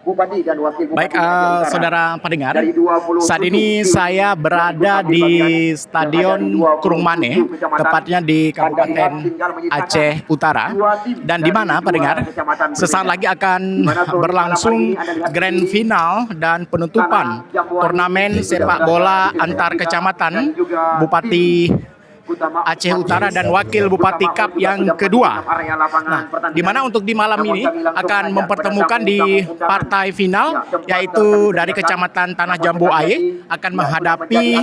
Bupati dan Wakil Bupati. Baik, saudara pendengar, saat ini saya berada di Stadion Kurung Mane, tepatnya di Kabupaten Aceh Utara, dan di mana pendengar sesaat lagi akan berlangsung grand final dan penutupan turnamen sepak bola antar kecamatan Bupati Aceh Utara dan Wakil Bupati Cup yang kedua. Nah, di mana untuk di malam ini akan mempertemukan di partai final, yaitu dari Kecamatan Tanah Jambu Aye akan menghadapi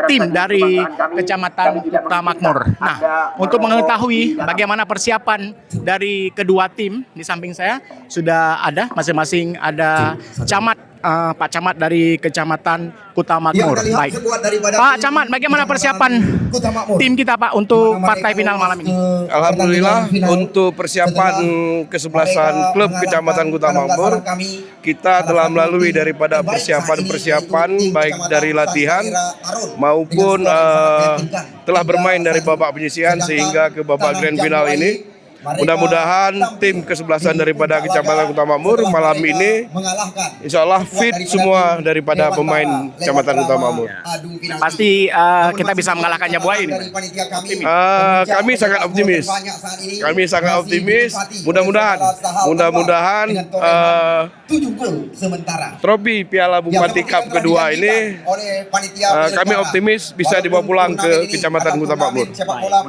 tim dari Kecamatan Kuta Makmur. Nah, untuk mengetahui bagaimana persiapan dari kedua tim, di samping saya sudah ada masing-masing ada camat. Pak Camat dari Kecamatan Kuta Makmur. Baik, Pak Camat, bagaimana persiapan tim kita Pak untuk partai final malam ini? Alhamdulillah untuk persiapan kesebelasan klub Kecamatan Kuta Makmur, kita telah melalui daripada persiapan baik dari latihan maupun telah bermain dari babak penyisihan sehingga ke babak grand final ini. Mudah-mudahan tim kesebelasan daripada Kecamatan Kuta Makmur malam ini insya Allah fit semua daripada pemain Kecamatan Kuta Makmur. Pasti kita bisa mengalahkan Jambu Aye ini. Kami sangat optimis. Mudah-mudahan trofi Piala Bupati Cup kedua ini kami optimis bisa dibawa pulang ke Kecamatan Kuta Makmur.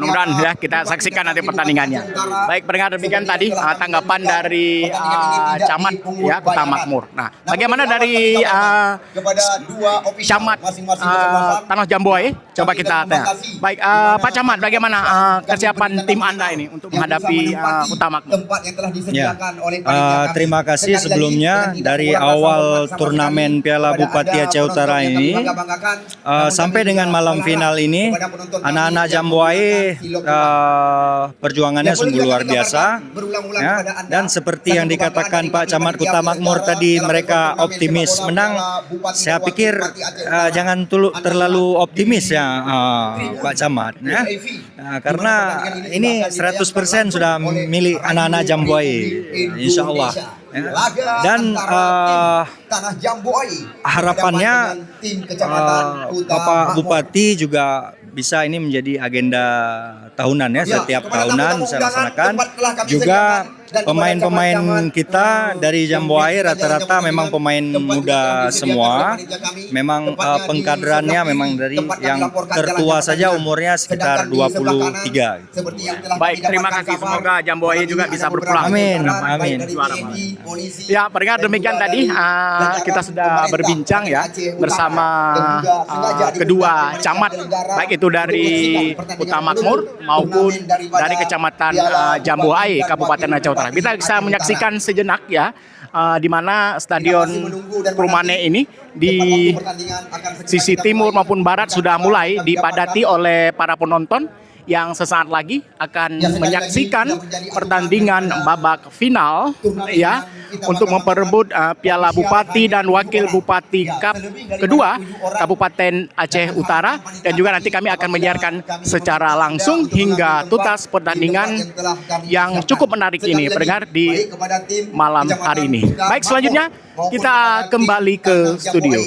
Mudah-mudahan ya kita saksikan nanti pertandingannya. Baik, pendengar, demikian tadi tanggapan dari Camat ya Kuta Makmur. Nah, bagaimana dari Camat Tanah Jambu Aye? Coba kita tanya. Baik, Pak Camat, bagaimana kesiapan tim Anda ini untuk menghadapi Kuta Makmur? Ya, terima kasih sebelumnya dari awal turnamen Piala Bupati Aceh Utara ini sampai dengan malam final ini, anak-anak Jambu Aye perjuangannya sungguh luar biasa ya. Dan seperti yang dikatakan Pak Camat Kuta Makmur tadi, mereka optimis menang. Saya pikir jangan terlalu optimis ya Pak Camat ya. Karena ini 100% sudah milik anak-anak Jambu Aye, insya Allah ya. Dan harapannya Bapak Bupati juga bisa ini menjadi agenda tahunan ya, setiap tahunan bisa laksanakan. Juga pemain-pemain kita dari Jambu Aye rata-rata memang pemain muda semua. Memang pengkaderannya memang dari yang tertua saja umurnya sekitar 23 gitu. Baik, terima kasih, semoga Jambu Aye juga bisa berpulang. Amin, amin. Ya, pendengar, demikian tadi kita sudah berbincang ya bersama kedua camat, baik itu dari Kuta Makmur maupun dari Kecamatan Jambu Aye Kabupaten Aceh Utara. Kita bisa menyaksikan sejenak ya di mana Stadion Kurung Mane ini di sisi timur maupun barat sudah mulai dipadati oleh para penonton yang sesaat lagi akan menyaksikan pertandingan babak final ya untuk memperebut Piala Bupati dan Wakil Bupati Cup kedua Kabupaten Aceh Utara, dan juga nanti kami akan menyiarkan secara langsung hingga tuntas pertandingan yang cukup menarik ini pendengar di malam hari ini. Baik, selanjutnya kita kembali ke studio.